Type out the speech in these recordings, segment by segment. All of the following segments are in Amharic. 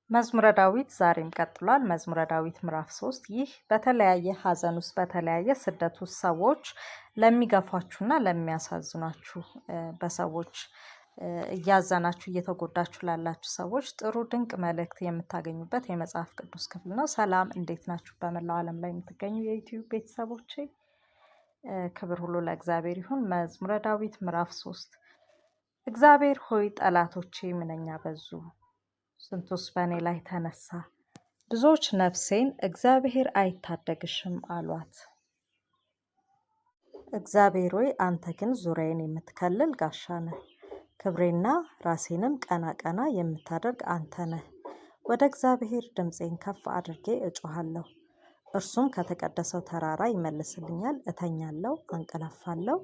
መዝሙረ ዳዊት ዛሬም ቀጥሏል። መዝሙረ ዳዊት ምዕራፍ 3 ይህ በተለያየ ሐዘን ውስጥ በተለያየ ስደት ውስጥ ሰዎች ለሚገፏችሁና ለሚያሳዝኗችሁ በሰዎች እያዘናችሁ እየተጎዳችሁ ላላችሁ ሰዎች ጥሩ ድንቅ መልእክት የምታገኙበት የመጽሐፍ ቅዱስ ክፍል ነው። ሰላም፣ እንዴት ናችሁ? በመላው ዓለም ላይ የምትገኙ የዩቲዩብ ቤተሰቦቼ ክብር ሁሉ ለእግዚአብሔር ይሁን። መዝሙረ ዳዊት ምዕራፍ 3 እግዚአብሔር ሆይ ጠላቶቼ ምንኛ በዙ፣ ስንቱስ በእኔ ላይ ተነሳ። ብዙዎች ነፍሴን እግዚአብሔር አይታደግሽም አሏት። እግዚአብሔር ሆይ አንተ ግን ዙሪያዬን የምትከልል ጋሻ ነህ፣ ክብሬና ራሴንም ቀና ቀና የምታደርግ አንተ ነህ። ወደ እግዚአብሔር ድምፄን ከፍ አድርጌ እጮሃለሁ፣ እርሱም ከተቀደሰው ተራራ ይመልስልኛል። እተኛለሁ፣ አንቀላፋለሁ፣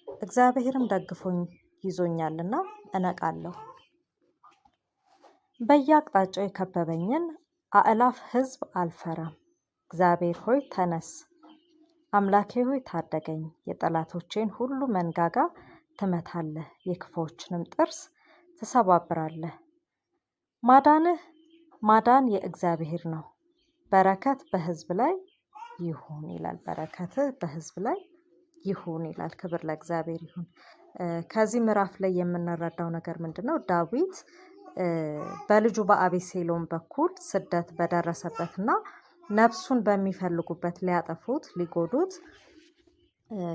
እግዚአብሔርም ደግፎኝ ይዞኛልና እነቃለሁ። በየአቅጣጫው የከበበኝን አእላፍ ሕዝብ አልፈራም። እግዚአብሔር ሆይ ተነስ፣ አምላኬ ሆይ ታደገኝ። የጠላቶቼን ሁሉ መንጋጋ ትመታለህ፣ የክፉዎችንም ጥርስ ትሰባብራለህ። ማዳን የእግዚአብሔር ነው፣ በረከት በሕዝብ ላይ ይሁን ይላል። በረከትህ በሕዝብ ላይ ይሁን ይላል። ክብር ለእግዚአብሔር ይሁን። ከዚህ ምዕራፍ ላይ የምንረዳው ነገር ምንድን ነው? ዳዊት በልጁ በአቤሴሎም በኩል ስደት በደረሰበትና ነፍሱን በሚፈልጉበት ሊያጠፉት ሊጎዱት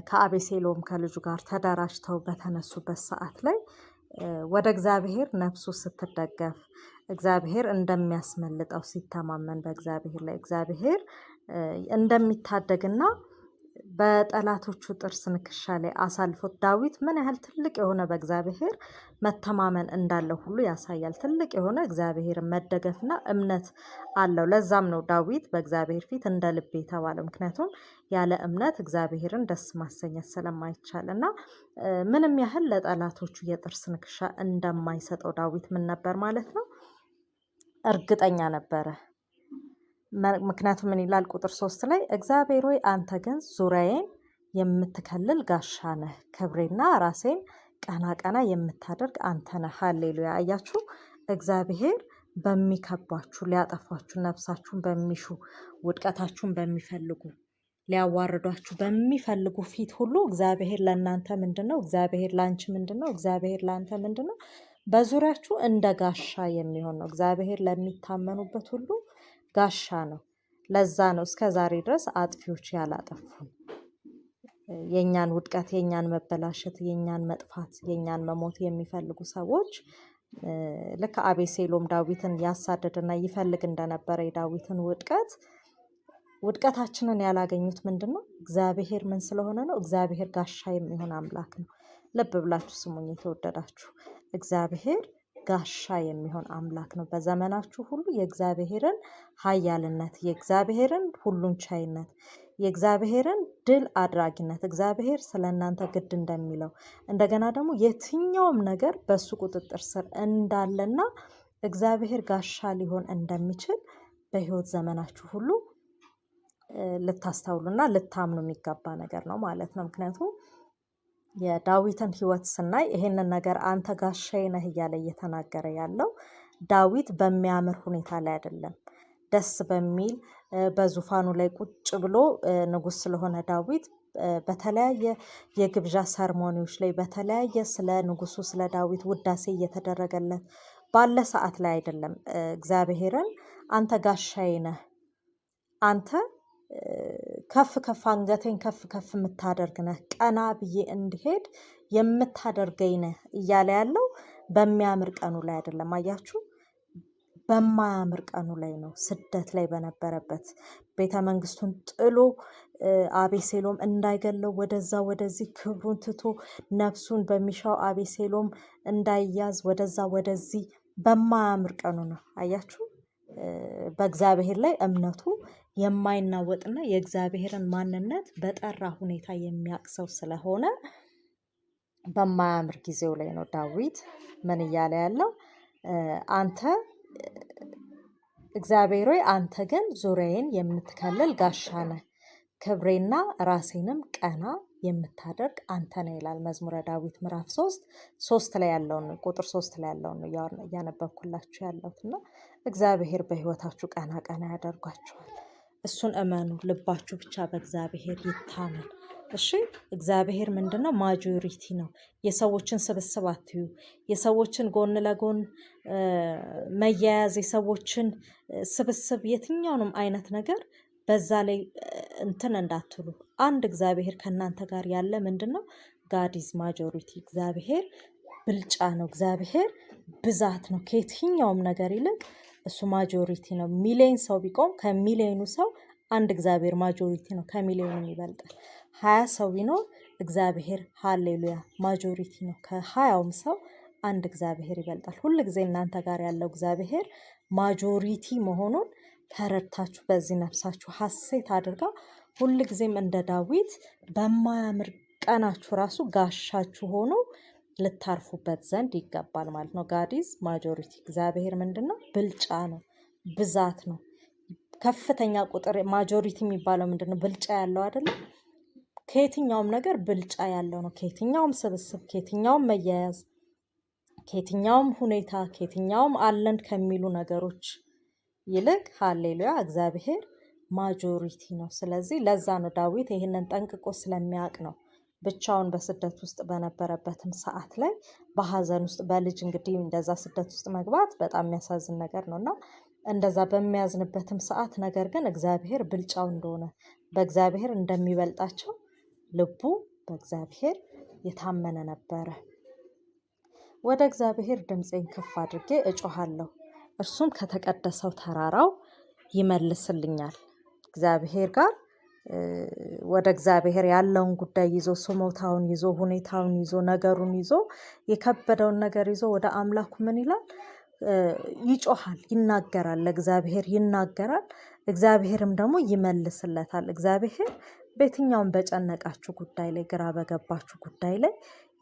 ከአቤሴሎም ከልጁ ጋር ተደራጅተው በተነሱበት ሰዓት ላይ ወደ እግዚአብሔር ነፍሱ ስትደገፍ እግዚአብሔር እንደሚያስመልጠው ሲተማመን በእግዚአብሔር ላይ እግዚአብሔር እንደሚታደግና በጠላቶቹ ጥርስ ንክሻ ላይ አሳልፎት ዳዊት ምን ያህል ትልቅ የሆነ በእግዚአብሔር መተማመን እንዳለው ሁሉ ያሳያል። ትልቅ የሆነ እግዚአብሔር መደገፍና እምነት አለው። ለዛም ነው ዳዊት በእግዚአብሔር ፊት እንደ ልብ የተባለው። ምክንያቱም ያለ እምነት እግዚአብሔርን ደስ ማሰኘት ስለማይቻል እና ምንም ያህል ለጠላቶቹ የጥርስ ንክሻ እንደማይሰጠው ዳዊት ምን ነበር ማለት ነው? እርግጠኛ ነበረ። ምክንያቱም ምን ይላል? ቁጥር 3 ላይ እግዚአብሔር ሆይ አንተ ግን ዙሪያዬን የምትከልል ጋሻ ነህ፣ ክብሬና ራሴን ቀና ቀና የምታደርግ አንተ ነህ። ሃሌሉያ! አያችሁ፣ እግዚአብሔር በሚከባችሁ ሊያጠፏችሁ ነፍሳችሁን በሚሹ ውድቀታችሁን በሚፈልጉ ሊያዋርዷችሁ በሚፈልጉ ፊት ሁሉ እግዚአብሔር ለእናንተ ምንድን ነው? እግዚአብሔር ለአንቺ ምንድን ነው? እግዚአብሔር ለአንተ ምንድን ነው? በዙሪያችሁ እንደ ጋሻ የሚሆን ነው። እግዚአብሔር ለሚታመኑበት ሁሉ ጋሻ ነው። ለዛ ነው እስከ ዛሬ ድረስ አጥፊዎች ያላጠፉን። የኛን ውድቀት፣ የኛን መበላሸት፣ የኛን መጥፋት፣ የኛን መሞት የሚፈልጉ ሰዎች ልክ አቤሴሎም ዳዊትን ያሳደደና ይፈልግ እንደነበረ የዳዊትን ውድቀታችንን ያላገኙት ምንድን ነው? እግዚአብሔር ምን ስለሆነ ነው? እግዚአብሔር ጋሻ የሚሆን አምላክ ነው። ልብ ብላችሁ ስሙኝ የተወደዳችሁ። እግዚአብሔር ጋሻ የሚሆን አምላክ ነው። በዘመናችሁ ሁሉ የእግዚአብሔርን ኃያልነት፣ የእግዚአብሔርን ሁሉን ቻይነት፣ የእግዚአብሔርን ድል አድራጊነት እግዚአብሔር ስለ እናንተ ግድ እንደሚለው እንደገና ደግሞ የትኛውም ነገር በሱ ቁጥጥር ስር እንዳለና እግዚአብሔር ጋሻ ሊሆን እንደሚችል በሕይወት ዘመናችሁ ሁሉ ልታስተውሉና ልታምኑ የሚገባ ነገር ነው ማለት ነው። ምክንያቱም የዳዊትን ሕይወት ስናይ ይሄንን ነገር አንተ ጋሻዬ ነህ እያለ እየተናገረ ያለው ዳዊት በሚያምር ሁኔታ ላይ አይደለም። ደስ በሚል በዙፋኑ ላይ ቁጭ ብሎ ንጉሥ ስለሆነ ዳዊት በተለያየ የግብዣ ሰርሞኒዎች ላይ በተለያየ ስለ ንጉሱ ስለ ዳዊት ውዳሴ እየተደረገለት ባለ ሰዓት ላይ አይደለም። እግዚአብሔርን አንተ ጋሻዬ ነህ፣ አንተ ከፍ ከፍ አንገቴን ከፍ ከፍ የምታደርግ ነህ፣ ቀና ብዬ እንዲሄድ የምታደርገኝ ነህ እያለ ያለው በሚያምር ቀኑ ላይ አይደለም። አያችሁ፣ በማያምር ቀኑ ላይ ነው። ስደት ላይ በነበረበት ቤተ መንግስቱን ጥሎ አቤሴሎም እንዳይገለው ወደዛ ወደዚህ ክብሩን ትቶ ነፍሱን በሚሻው አቤሴሎም እንዳይያዝ ወደዛ ወደዚህ በማያምር ቀኑ ነው። አያችሁ፣ በእግዚአብሔር ላይ እምነቱ የማይናወጥና የእግዚአብሔርን ማንነት በጠራ ሁኔታ የሚያቅሰው ስለሆነ በማያምር ጊዜው ላይ ነው ዳዊት ምን እያለ ያለው? አንተ እግዚአብሔር ሆይ አንተ ግን ዙሪያዬን የምትከልል ጋሻ ነህ፣ ክብሬና ራሴንም ቀና የምታደርግ አንተ ነህ ይላል መዝሙረ ዳዊት ምዕራፍ 3 ላይ ያለውን ቁጥር 3 ላይ ያለውን እያነበብኩላችሁ ያለሁት እና እግዚአብሔር በህይወታችሁ ቀና ቀና ያደርጓችኋል። እሱን እመኑ። ልባችሁ ብቻ በእግዚአብሔር ይታመን። እሺ እግዚአብሔር ምንድነው? ማጆሪቲ ነው። የሰዎችን ስብስብ አትዩ። የሰዎችን ጎን ለጎን መያያዝ፣ የሰዎችን ስብስብ፣ የትኛውንም አይነት ነገር በዛ ላይ እንትን እንዳትሉ። አንድ እግዚአብሔር ከእናንተ ጋር ያለ ምንድነው? ጋዲዝ ማጆሪቲ። እግዚአብሔር ብልጫ ነው። እግዚአብሔር ብዛት ነው። ከየትኛውም ነገር ይልቅ እሱ ማጆሪቲ ነው። ሚሊዮን ሰው ቢቆም ከሚሊዮኑ ሰው አንድ እግዚአብሔር ማጆሪቲ ነው። ከሚሊዮኑ ይበልጣል። 20 ሰው ቢኖር እግዚአብሔር ሃሌሉያ ማጆሪቲ ነው። ከ20ውም ሰው አንድ እግዚአብሔር ይበልጣል። ሁል ጊዜ እናንተ ጋር ያለው እግዚአብሔር ማጆሪቲ መሆኑን ተረድታችሁ በዚህ ነፍሳችሁ ሐሴት አድርጋ ሁል ጊዜም እንደ ዳዊት በማያምር ቀናችሁ ራሱ ጋሻችሁ ሆኖ ልታርፉበት ዘንድ ይገባል ማለት ነው። ጋዲዝ ማጆሪቲ። እግዚአብሔር ምንድነው? ብልጫ ነው፣ ብዛት ነው። ከፍተኛ ቁጥር ማጆሪቲ የሚባለው ምንድነው? ብልጫ ያለው አይደለም። ከየትኛውም ነገር ብልጫ ያለው ነው። ከየትኛውም ስብስብ፣ ከየትኛውም መያያዝ፣ ከየትኛውም ሁኔታ፣ ከየትኛውም አለን ከሚሉ ነገሮች ይልቅ ሃሌሉያ እግዚአብሔር ማጆሪቲ ነው። ስለዚህ ለዛ ነው ዳዊት ይህንን ጠንቅቆ ስለሚያውቅ ነው ብቻውን በስደት ውስጥ በነበረበትም ሰዓት ላይ በሀዘን ውስጥ በልጅ እንግዲህ እንደዛ ስደት ውስጥ መግባት በጣም የሚያሳዝን ነገር ነው እና እንደዛ በሚያዝንበትም ሰዓት ነገር ግን እግዚአብሔር ብልጫው እንደሆነ በእግዚአብሔር እንደሚበልጣቸው ልቡ በእግዚአብሔር የታመነ ነበረ። ወደ እግዚአብሔር ድምፄን ከፍ አድርጌ እጮሃለሁ፣ እርሱም ከተቀደሰው ተራራው ይመልስልኛል። እግዚአብሔር ጋር ወደ እግዚአብሔር ያለውን ጉዳይ ይዞ ስሞታውን ይዞ ሁኔታውን ይዞ ነገሩን ይዞ የከበደውን ነገር ይዞ ወደ አምላኩ ምን ይላል? ይጮሃል፣ ይናገራል፣ ለእግዚአብሔር ይናገራል። እግዚአብሔርም ደግሞ ይመልስለታል። እግዚአብሔር በየትኛውም በጨነቃችሁ ጉዳይ ላይ፣ ግራ በገባችሁ ጉዳይ ላይ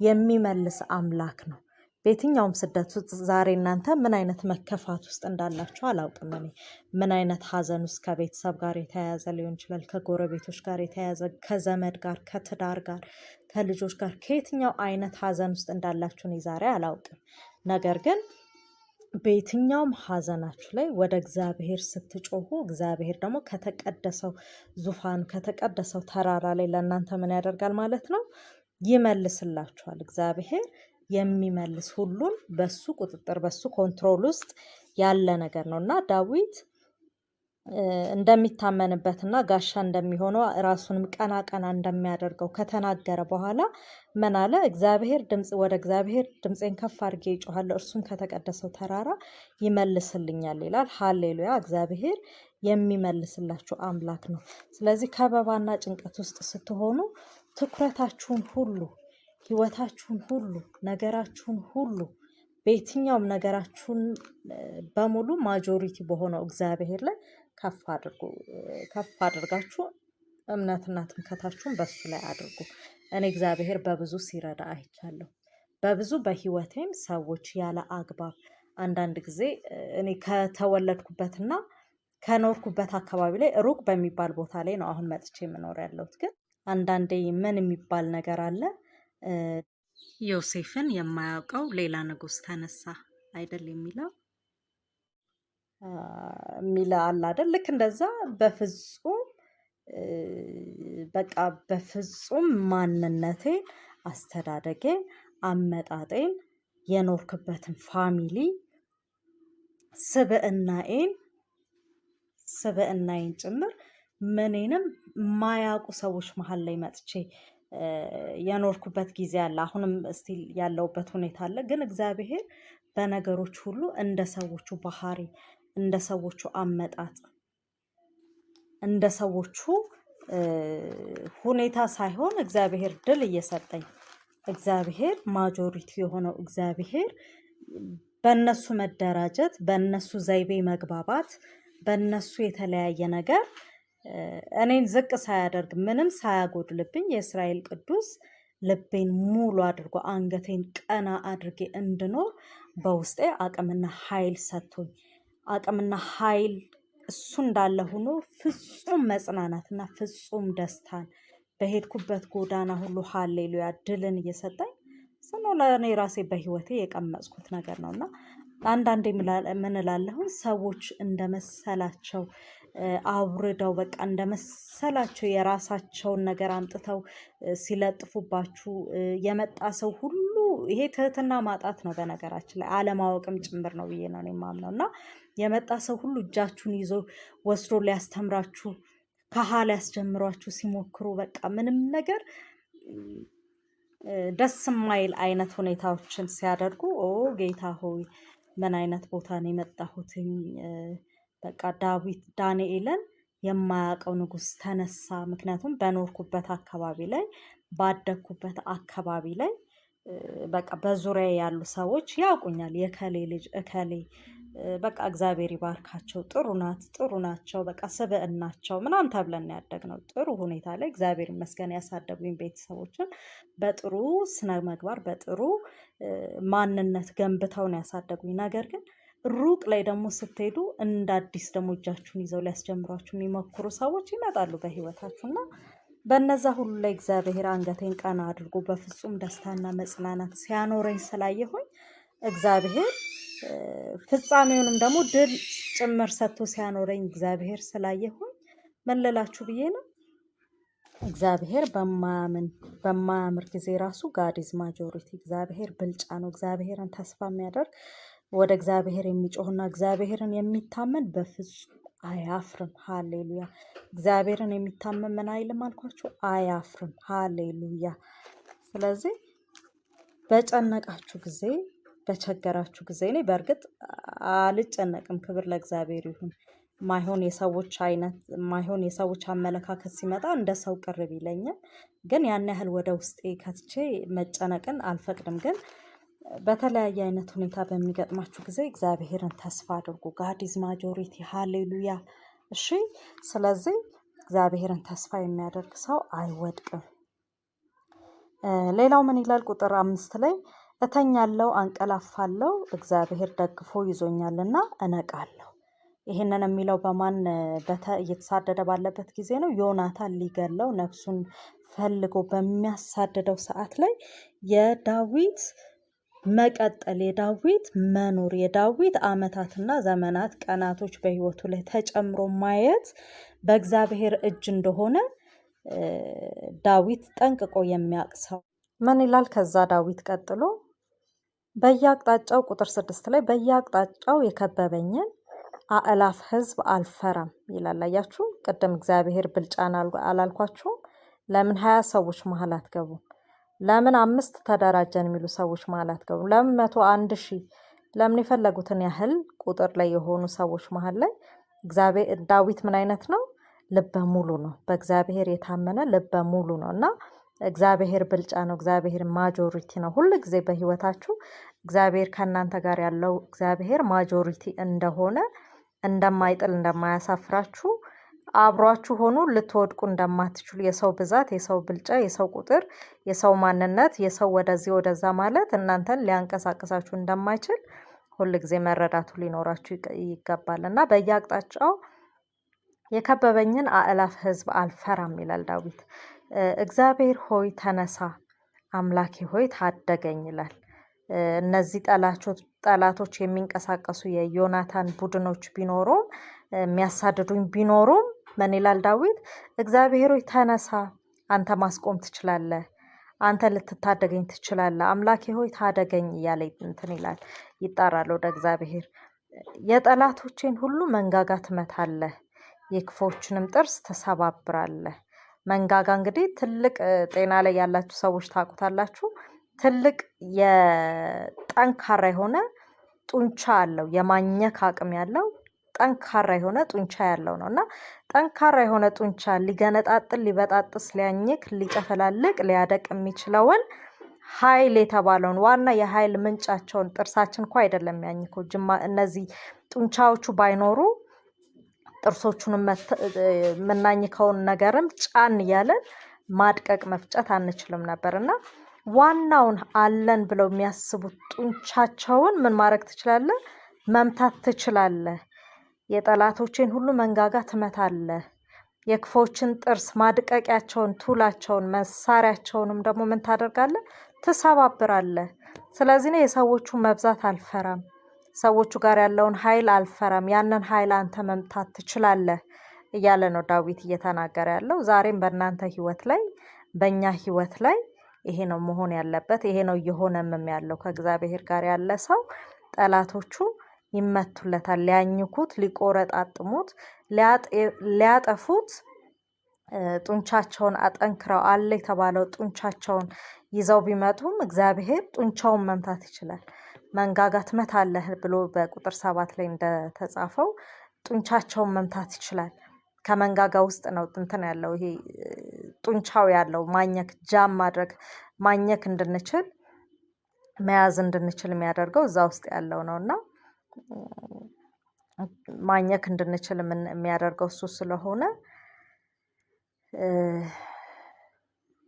የሚመልስ አምላክ ነው። በየትኛውም ስደት ውስጥ ዛሬ እናንተ ምን አይነት መከፋት ውስጥ እንዳላችሁ አላውቅም። እኔ ምን አይነት ሀዘን ውስጥ ከቤተሰብ ጋር የተያያዘ ሊሆን ይችላል፣ ከጎረቤቶች ጋር የተያያዘ፣ ከዘመድ ጋር፣ ከትዳር ጋር፣ ከልጆች ጋር ከየትኛው አይነት ሀዘን ውስጥ እንዳላችሁ እኔ ዛሬ አላውቅም። ነገር ግን በየትኛውም ሀዘናችሁ ላይ ወደ እግዚአብሔር ስትጮሁ እግዚአብሔር ደግሞ ከተቀደሰው ዙፋን ከተቀደሰው ተራራ ላይ ለእናንተ ምን ያደርጋል ማለት ነው? ይመልስላችኋል። እግዚአብሔር የሚመልስ ሁሉን በሱ ቁጥጥር በሱ ኮንትሮል ውስጥ ያለ ነገር ነው እና ዳዊት እንደሚታመንበትና ጋሻ እንደሚሆነው ራሱንም ቀና ቀና እንደሚያደርገው ከተናገረ በኋላ ምን አለ? ወደ እግዚአብሔር ድምፄን ከፍ አድርጌ እጮሃለሁ፣ እርሱም ከተቀደሰው ተራራ ይመልስልኛል ይላል። ሃሌሉያ! እግዚአብሔር የሚመልስላችሁ አምላክ ነው። ስለዚህ ከበባና ጭንቀት ውስጥ ስትሆኑ ትኩረታችሁን ሁሉ፣ ህይወታችሁን ሁሉ፣ ነገራችሁን ሁሉ፣ በየትኛውም ነገራችሁን በሙሉ ማጆሪቲ በሆነው እግዚአብሔር ላይ ከፍ አድርጋችሁ እምነትና ትምከታችሁን በሱ ላይ አድርጉ። እኔ እግዚአብሔር በብዙ ሲረዳ አይቻለሁ። በብዙ በህይወቴም ሰዎች ያለ አግባብ አንዳንድ ጊዜ እኔ ከተወለድኩበትና ከኖርኩበት አካባቢ ላይ ሩቅ በሚባል ቦታ ላይ ነው አሁን መጥቼ የምኖር ያለሁት። ግን አንዳንዴ ምን የሚባል ነገር አለ፣ ዮሴፍን የማያውቀው ሌላ ንጉሥ ተነሳ አይደል የሚለው አለ አይደል? ልክ እንደዛ በፍጹም ማንነቴን፣ አስተዳደጌን፣ አመጣጤን፣ የኖርክበትን ፋሚሊ ስብዕናዬን ጭምር ምኔንም ማያውቁ ሰዎች መሀል ላይ መጥቼ የኖርኩበት ጊዜ አለ። አሁንም ስቲል ያለውበት ሁኔታ አለ። ግን እግዚአብሔር በነገሮች ሁሉ እንደ ሰዎቹ ባህሪ፣ እንደ ሰዎቹ አመጣጥ፣ እንደ ሰዎቹ ሁኔታ ሳይሆን እግዚአብሔር ድል እየሰጠኝ፣ እግዚአብሔር ማጆሪቲ የሆነው እግዚአብሔር በእነሱ መደራጀት፣ በእነሱ ዘይቤ መግባባት፣ በእነሱ የተለያየ ነገር እኔን ዝቅ ሳያደርግ ምንም ሳያጎድልብኝ የእስራኤል ቅዱስ ልቤን ሙሉ አድርጎ አንገቴን ቀና አድርጌ እንድኖር በውስጤ አቅምና ኃይል ሰጥቶኝ፣ አቅምና ኃይል እሱ እንዳለ ሆኖ ፍጹም መጽናናትና ፍጹም ደስታን በሄድኩበት ጎዳና ሁሉ ሃሌሉያ ድልን እየሰጠኝ ስኖ ለእኔ ራሴ በህይወቴ የቀመጽኩት ነገር ነው። እና አንዳንዴ ምን እላለሁ፣ ሰዎች እንደመሰላቸው አውርደው በቃ እንደመሰላቸው የራሳቸውን ነገር አምጥተው ሲለጥፉባችሁ የመጣ ሰው ሁሉ ይሄ ትህትና ማጣት ነው። በነገራችን ላይ አለማወቅም ጭምር ነው ብዬ ነው የማምነው። እና የመጣ ሰው ሁሉ እጃችሁን ይዞ ወስዶ ሊያስተምራችሁ ከሀ ሊያስጀምሯችሁ ሲሞክሩ በቃ ምንም ነገር ደስ የማይል አይነት ሁኔታዎችን ሲያደርጉ ጌታ ሆይ ምን አይነት ቦታ ነው የመጣሁትኝ? በቃ ዳንኤልን የማያውቀው ንጉስ ተነሳ። ምክንያቱም በኖርኩበት አካባቢ ላይ ባደግኩበት አካባቢ ላይ በቃ በዙሪያ ያሉ ሰዎች ያውቁኛል። የከሌ ልጅ እከሌ በቃ እግዚአብሔር ይባርካቸው፣ ጥሩ ናት፣ ጥሩ ናቸው፣ በቃ ስብዕናቸው ምናምን ተብለን ያደግነው ጥሩ ሁኔታ ላይ እግዚአብሔር ይመስገን ያሳደጉኝ ቤተሰቦችን በጥሩ ስነ ምግባር በጥሩ ማንነት ገንብተው ነው ያሳደጉኝ። ነገር ግን ሩቅ ላይ ደግሞ ስትሄዱ እንደ አዲስ ደግሞ እጃችሁን ይዘው ሊያስጀምሯችሁ የሚሞክሩ ሰዎች ይመጣሉ በህይወታችሁና በነዛ ሁሉ ላይ እግዚአብሔር አንገቴን ቀና አድርጎ በፍጹም ደስታና መጽናናት ሲያኖረኝ ስላየሁኝ እግዚአብሔር ፍጻሜውንም ደግሞ ድል ጭምር ሰጥቶ ሲያኖረኝ እግዚአብሔር ስላየሁኝ ምን ልላችሁ ብዬ ነው። እግዚአብሔር በማያምር ጊዜ ራሱ ጋዲዝ ማጆሪቲ እግዚአብሔር ብልጫ ነው። እግዚአብሔርን ተስፋ የሚያደርግ ወደ እግዚአብሔር የሚጮህና እግዚአብሔርን የሚታመን በፍጹም አያፍርም። ሃሌሉያ። እግዚአብሔርን የሚታመን ምን አይልም አልኳችሁ? አያፍርም። ሃሌሉያ። ስለዚህ በጨነቃችሁ ጊዜ በቸገራችሁ ጊዜ እኔ በእርግጥ አልጨነቅም። ክብር ለእግዚአብሔር ይሁን። ማይሆን የሰዎች አመለካከት ሲመጣ እንደ ሰው ቅርብ ይለኛል፣ ግን ያን ያህል ወደ ውስጤ ከትቼ መጨነቅን አልፈቅድም። ግን በተለያየ አይነት ሁኔታ በሚገጥማችሁ ጊዜ እግዚአብሔርን ተስፋ አድርጉ። ጋዲዝ ማጆሪቲ ሃሌሉያ። እሺ። ስለዚህ እግዚአብሔርን ተስፋ የሚያደርግ ሰው አይወድቅም። ሌላው ምን ይላል? ቁጥር 5 ላይ እተኛለሁ፣ አንቀላፋለሁ፣ እግዚአብሔር ደግፎ ይዞኛልና እነቃለሁ። ይህንን የሚለው በማን እየተሳደደ ባለበት ጊዜ ነው። ዮናታን ሊገለው ነፍሱን ፈልጎ በሚያሳድደው ሰዓት ላይ የዳዊት መቀጠል፣ የዳዊት መኖር፣ የዳዊት ዓመታትና ዘመናት ቀናቶች በህይወቱ ላይ ተጨምሮ ማየት በእግዚአብሔር እጅ እንደሆነ ዳዊት ጠንቅቆ የሚያውቅ ሰው ምን ይላል? ከዛ ዳዊት ቀጥሎ በየአቅጣጫው ቁጥር 6 ላይ በየአቅጣጫው የከበበኝን አእላፍ ህዝብ አልፈራም ይላል። አያችሁ፣ ቅድም እግዚአብሔር ብልጫን አላልኳችሁም? ለምን 20 ሰዎች መሀል አትገቡም? ለምን 5 ተደራጀን የሚሉ ሰዎች መሀል አትገቡም? ለምን 101,000 ለምን የፈለጉትን ያህል ቁጥር ላይ የሆኑ ሰዎች መሀል ላይ ዳዊት ምን አይነት ነው? ልበ ሙሉ ነው። በእግዚአብሔር የታመነ ልበ ሙሉ ነው። እና እግዚአብሔር ብልጫ ነው። እግዚአብሔር ማጆሪቲ ነው። ሁሉ ጊዜ በህይወታችሁ እግዚአብሔር ከእናንተ ጋር ያለው እግዚአብሔር ማጆሪቲ እንደሆነ፣ እንደማይጥል፣ እንደማያሳፍራችሁ፣ አብሯችሁ ሆኖ ልትወድቁ እንደማትችሉ፣ የሰው ብዛት፣ የሰው ብልጫ፣ የሰው ቁጥር፣ የሰው ማንነት፣ የሰው ወደዚህ ወደዛ ማለት እናንተን ሊያንቀሳቅሳችሁ እንደማይችል ሁሉ ጊዜ መረዳቱ ሊኖራችሁ ይገባል። እና በየአቅጣጫው የከበበኝን አእላፍ ህዝብ አልፈራም ይላል ዳዊት። እግዚአብሔር ሆይ ተነሳ፣ አምላኬ ሆይ ታደገኝ ይላል። እነዚህ ጠላቶች የሚንቀሳቀሱ የዮናታን ቡድኖች ቢኖሩም የሚያሳድዱኝ ቢኖሩም ምን ይላል ዳዊት? እግዚአብሔር ሆይ ተነሳ፣ አንተ ማስቆም ትችላለህ፣ አንተ ልትታደገኝ ትችላለህ፣ አምላኬ ሆይ ታደገኝ እያለ እንትን ይላል፣ ይጣራል ወደ እግዚአብሔር። የጠላቶቼን ሁሉ መንጋጋ ትመታለህ፣ የክፎችንም ጥርስ ትሰባብራለህ። መንጋጋ እንግዲህ ትልቅ ጤና ላይ ያላችሁ ሰዎች ታውቁታላችሁ። ትልቅ የጠንካራ የሆነ ጡንቻ አለው፣ የማኘክ አቅም ያለው ጠንካራ የሆነ ጡንቻ ያለው ነው። እና ጠንካራ የሆነ ጡንቻ ሊገነጣጥል፣ ሊበጣጥስ፣ ሊያኝክ፣ ሊጨፈላልቅ፣ ሊያደቅ የሚችለውን ኃይል የተባለውን ዋና የኃይል ምንጫቸውን ጥርሳችን እኮ አይደለም የሚያኝከው። እነዚህ ጡንቻዎቹ ባይኖሩ ጥርሶቹን የምናኝከውን ነገርም ጫን እያለን ማድቀቅ መፍጨት አንችልም ነበር። እና ዋናውን አለን ብለው የሚያስቡት ጡንቻቸውን ምን ማድረግ ትችላለህ? መምታት ትችላለህ። የጠላቶቼን ሁሉ መንጋጋ ትመታለህ፣ የክፎችን ጥርስ ማድቀቂያቸውን፣ ቱላቸውን፣ መሳሪያቸውንም ደግሞ ምን ታደርጋለህ? ትሰባብራለህ። ስለዚህ ነው የሰዎቹ መብዛት አልፈራም፣ ሰዎቹ ጋር ያለውን ኃይል አልፈራም፣ ያንን ኃይል አንተ መምታት ትችላለህ እያለ ነው ዳዊት እየተናገረ ያለው። ዛሬም በእናንተ ህይወት ላይ በእኛ ህይወት ላይ ይሄ ነው መሆን ያለበት። ይሄ ነው እየሆነም ያለው። ከእግዚአብሔር ጋር ያለ ሰው ጠላቶቹ ይመቱለታል፣ ሊያኝኩት፣ ሊቆረጣጥሙት፣ ሊያጠፉት ጡንቻቸውን አጠንክረው አለ የተባለው ጡንቻቸውን ይዘው ቢመጡም እግዚአብሔር ጡንቻውን መምታት ይችላል። መንጋጋ ትመታለህ ብሎ በቁጥር 7 ላይ እንደተጻፈው ጡንቻቸውን መምታት ይችላል። ከመንጋጋ ውስጥ ነው እንትን ያለው ይሄ ጡንቻው ያለው ማኘክ፣ ጃም ማድረግ፣ ማኘክ እንድንችል መያዝ እንድንችል የሚያደርገው እዛ ውስጥ ያለው ነውና ማኘክ እንድንችል የሚያደርገው እሱ ስለሆነ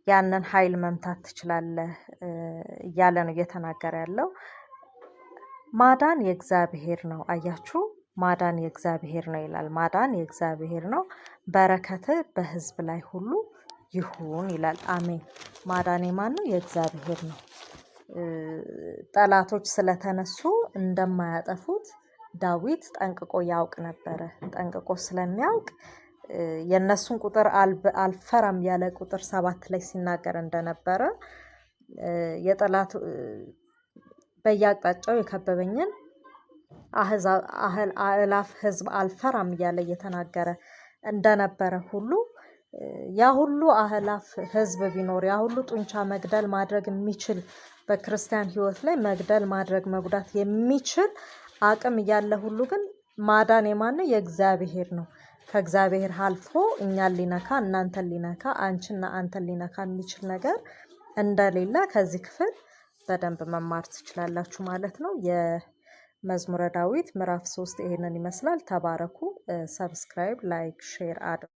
ያንን ኃይል መምታት ትችላለህ እያለ ነው እየተናገረ ያለው። ማዳን የእግዚአብሔር ነው። አያችሁ፣ ማዳን የእግዚአብሔር ነው ይላል። ማዳን የእግዚአብሔር ነው፣ በረከት በህዝብ ላይ ሁሉ ይሁን ይላል። አሜን። ማዳን የማን ነው? የእግዚአብሔር ነው። ጠላቶች ስለተነሱ እንደማያጠፉት ዳዊት ጠንቅቆ ያውቅ ነበረ። ጠንቅቆ ስለሚያውቅ የነሱን ቁጥር አልፈራም ያለ ቁጥር 7 ላይ ሲናገር እንደነበረ የጠላት በየአቅጣጫው የከበበኝን አእላፍ ህዝብ አልፈራም እያለ እየተናገረ እንደነበረ ሁሉ ያ ሁሉ አእላፍ ህዝብ ቢኖር ያ ሁሉ ጡንቻ መግደል ማድረግ የሚችል በክርስቲያን ህይወት ላይ መግደል ማድረግ መጉዳት የሚችል አቅም እያለ ሁሉ ግን ማዳን የማን ነው? የእግዚአብሔር ነው። ከእግዚአብሔር አልፎ እኛን ሊነካ፣ እናንተን ሊነካ፣ አንቺና አንተን ሊነካ የሚችል ነገር እንደሌለ ከዚህ ክፍል በደንብ መማር ትችላላችሁ ማለት ነው። የመዝሙረ ዳዊት ምዕራፍ 3 ይሄንን ይመስላል። ተባረኩ። ሰብስክራይብ፣ ላይክ፣ ሼር አድርጉ።